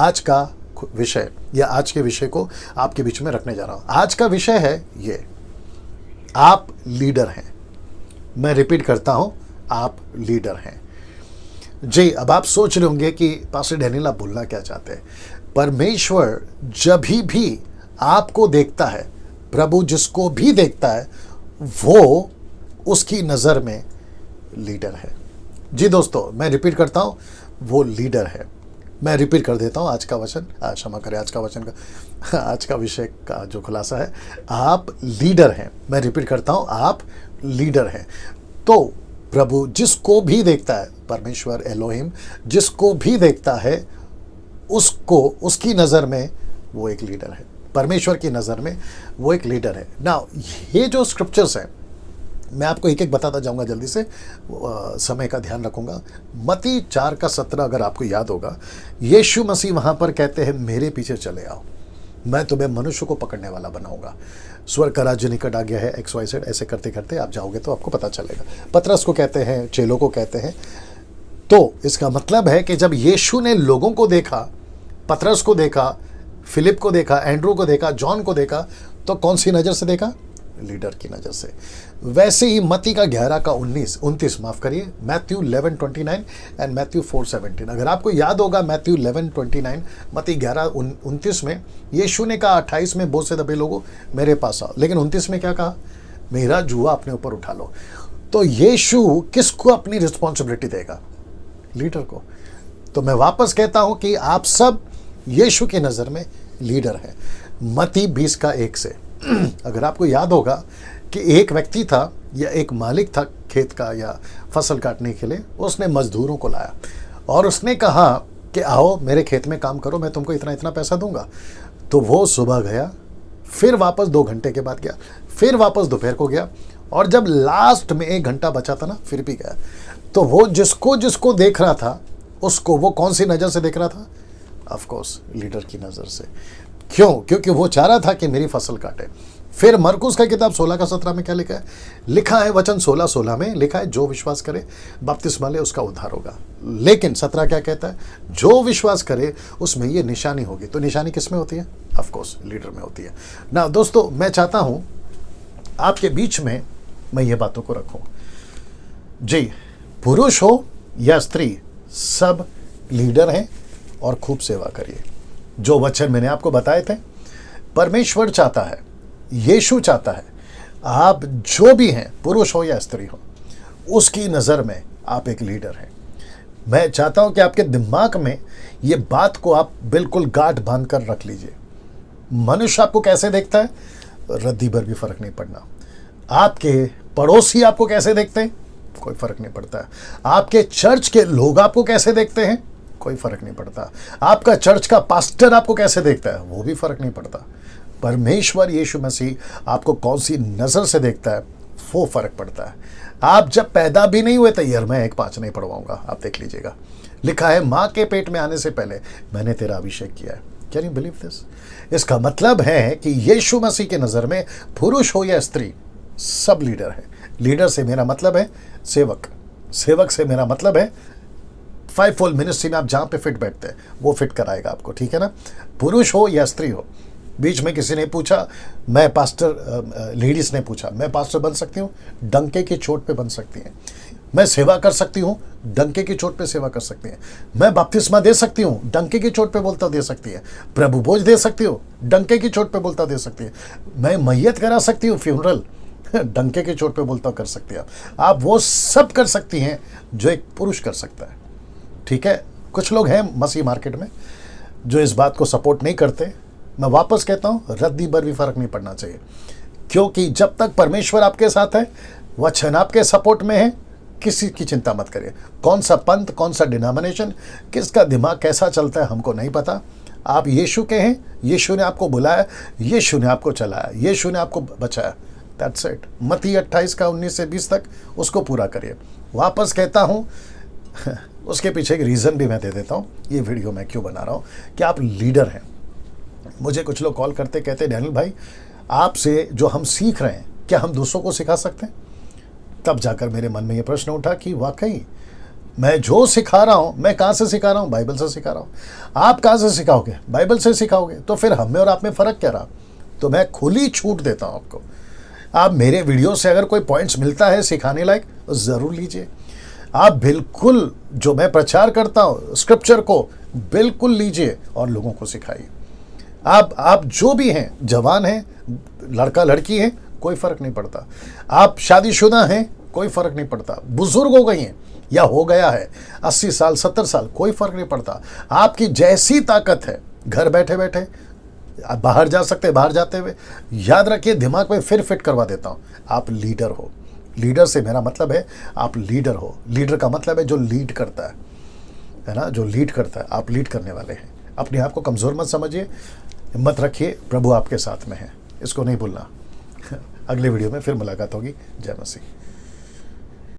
आज का विषय या आज के विषय को आपके बीच में रखने जा रहा हूं। आज का विषय है ये, आप लीडर हैं। मैं रिपीट करता हूं, आप लीडर हैं। जी, अब आप सोच रहे होंगे कि पास्टर डैनियल आप बोलना क्या चाहते हैं। परमेश्वर जब भी आपको देखता है, प्रभु जिसको भी देखता है, वो उसकी नज़र में लीडर है। जी दोस्तों, मैं रिपीट करता हूं, वो लीडर है। मैं रिपीट कर देता हूं आज का वचन, क्षमा करें, आज का वचन का आज का विषय का जो खुलासा है, आप लीडर हैं। मैं रिपीट करता हूं, आप लीडर हैं। तो प्रभु जिसको भी देखता है, परमेश्वर एलोहिम जिसको भी देखता है, उसको उसकी नज़र में वो एक लीडर है। परमेश्वर की नज़र में वो एक लीडर है। नाउ ये जो स्क्रिप्चर्स हैं, मैं आपको एक एक बताता जाऊंगा जल्दी से, समय का ध्यान रखूंगा। मत्ती 4:17 अगर आपको याद होगा, यीशु मसीह वहां पर कहते हैं, मेरे पीछे चले आओ, मैं तुम्हें मनुष्य को पकड़ने वाला बनाऊंगा। स्वर्ग का राज्य निकट आ गया है, XYZ। ऐसे करते करते आप जाओगे तो आपको पता चलेगा। पतरस को कहते हैं, चेलों को कहते हैं। तो इसका मतलब है कि जब यीशु ने लोगों को देखा, पतरस को देखा, फिलिप को देखा, एंड्रू को देखा, जॉन को देखा, तो कौन सी नज़र से देखा? लीडर की नज़र से। वैसे ही मत्ती का 11:29 माफ करिए, मैथ्यू 11:29 एंड मैथ्यू 4:17। अगर आपको याद होगा, मैथ्यू 11:29, मत्ती 11:29 में यीशु ने कहा, 28 में बोझ से दबे लोगों मेरे पास आओ, लेकिन 29 में क्या कहा? मेरा जुआ अपने ऊपर उठा लो। तो यीशु किसको अपनी रिस्पॉन्सिबिलिटी देगा? लीडर को। तो मैं वापस कहता हूं कि आप सब यीशु की नज़र में लीडर हैं। मत्ती 20:1 से अगर आपको याद होगा कि एक व्यक्ति था या एक मालिक था खेत का या फसल काटने के लिए, उसने मजदूरों को लाया और उसने कहा कि आओ मेरे खेत में काम करो, मैं तुमको इतना इतना पैसा दूंगा। तो वो सुबह गया, फिर वापस 2 घंटे के बाद गया, फिर वापस दोपहर को गया, और जब लास्ट में 1 घंटा बचा था ना, फिर भी गया। तो वो जिसको जिसको देख रहा था, उसको वो कौन सी नज़र से देख रहा था? ऑफ कोर्स लीडर की नज़र से। क्यों? क्योंकि वो चाह रहा था कि मेरी फसल काटे। फिर मरकुस का किताब 16:17 में क्या लिखा है? लिखा है, वचन 16:16 में लिखा है, जो विश्वास करे बपतिस्मा ले उसका उद्धार होगा। लेकिन 17 क्या कहता है? जो विश्वास करे उसमें ये निशानी होगी। तो निशानी किस में होती है? ऑफ कोर्स लीडर में होती है ना। दोस्तों, मैं चाहता हूं आपके बीच में मैं ये बातों को रखूं। जी, पुरुष हो या स्त्री, सब लीडर हैं और खूब सेवा करिए। जो वचन मैंने आपको बताए थे, परमेश्वर चाहता है, यीशु चाहता है, आप जो भी हैं, पुरुष हो या स्त्री हो, उसकी नज़र में आप एक लीडर हैं। मैं चाहता हूं कि आपके दिमाग में ये बात को आप बिल्कुल गांठ बांध कर रख लीजिए। मनुष्य आपको कैसे देखता है, रद्दी भर भी फर्क नहीं पड़ना। आपके पड़ोसी आपको कैसे देखते हैं, कोई फर्क नहीं पड़ता। आपके चर्च के लोग आपको कैसे देखते हैं, कोई फर्क नहीं पड़ता। आपका चर्च का पास्टर आपको कैसे देखता है, वो भी फर्क नहीं पड़ता। परमेश्वर यीशु मसीह आपको कौन सी नज़र से देखता है, वो फर्क पड़ता है। आप जब पैदा भी नहीं हुए थे, मैं 1:5 नहीं पढ़वाऊंगा, आप देख लीजिएगा। लिखा है, माँ के पेट में आने से पहले मैंने तेरा अभिषेक किया है। Can you believe this? इसका मतलब है कि यीशु मसीह के नज़र में पुरुष हो या स्त्री, सब लीडर है। लीडर से मेरा मतलब है सेवक, सेवक से मेरा मतलब है 5-fold मिनिस्ट्री में आप जहाँ पे फिट बैठते हैं वो फिट कराएगा आपको, ठीक है ना। पुरुष हो या स्त्री हो। बीच में किसी ने पूछा, मैं पास्टर, लेडीज़ ने पूछा, मैं पास्टर बन सकती हूँ? डंके की चोट पे बन सकती हैं। मैं सेवा कर सकती हूँ? डंके की चोट पे सेवा कर सकती हैं। मैं बपतिस्मा दे सकती हूँ? डंके की चोट पे बोलता दे सकती है। प्रभु भोज दे सकती हूँ? डंके की चोट पे बोलता दे सकती है। मैं मैयत करा सकती हूँ, फ्यूनरल, डंके की चोट पे बोलता कर सकती है। आप वो सब कर सकती हैं जो एक पुरुष कर सकता है, ठीक है। कुछ लोग हैं मसीह मार्केट में जो इस बात को सपोर्ट नहीं करते। मैं वापस कहता हूं, रद्दी भर भी फर्क नहीं पड़ना चाहिए, क्योंकि जब तक परमेश्वर आपके साथ है, वचन आपके सपोर्ट में है, किसी की चिंता मत करिए। कौन सा पंथ, कौन सा डिनोमिनेशन, किसका दिमाग कैसा चलता है हमको नहीं पता। आप यीशु के हैं, यीशु ने आपको बुलाया, यीशु ने आपको चलाया, यीशु ने आपको बचाया। That's it. मत्ती 28:19 से 20 तक उसको पूरा करिए। वापस कहता हूँ उसके पीछे एक रीज़न भी मैं दे देता हूँ, ये वीडियो मैं क्यों बना रहा हूँ, कि आप लीडर हैं। मुझे कुछ लोग कॉल करते कहते, डैनियल भाई आपसे जो हम सीख रहे हैं क्या हम दूसरों को सिखा सकते हैं? तब जाकर मेरे मन में ये प्रश्न उठा कि वाकई मैं जो सिखा रहा हूं, मैं कहां से सिखा रहा हूं? बाइबल से सिखा रहा हूं। आप कहां से सिखाओगे? बाइबल से सिखाओगे। तो फिर हम में और आप में फर्क क्या रहा? तो मैं खुली छूट देता हूं आपको। आप मेरे वीडियो से अगर कोई पॉइंट्स मिलता है सिखाने लायक तो जरूर लीजिए। आप बिल्कुल जो मैं प्रचार करता हूं स्क्रिप्चर को बिल्कुल लीजिए और लोगों को सिखाइए। आप जो भी हैं, जवान हैं, लड़का लड़की हैं, कोई फर्क नहीं पड़ता। आप शादीशुदा हैं, कोई फर्क नहीं पड़ता। बुजुर्ग हो गई हैं या हो गया है 80 साल 70 साल, कोई फर्क नहीं पड़ता। आपकी जैसी ताकत है, घर बैठे बैठे आप बाहर जा सकते हैं, बाहर जाते हुए। याद रखिए, दिमाग में फिर फिट करवा देता हूं, आप लीडर हो। लीडर से मेरा मतलब है आप लीडर हो। लीडर का मतलब है जो लीड करता है ना, जो लीड करता है। आप लीड करने वाले हैं। अपने आप को कमज़ोर मत समझिए, हिम्मत रखिए, प्रभु आपके साथ में है, इसको नहीं भूलना। अगले वीडियो में फिर मुलाकात होगी। जय मसीह।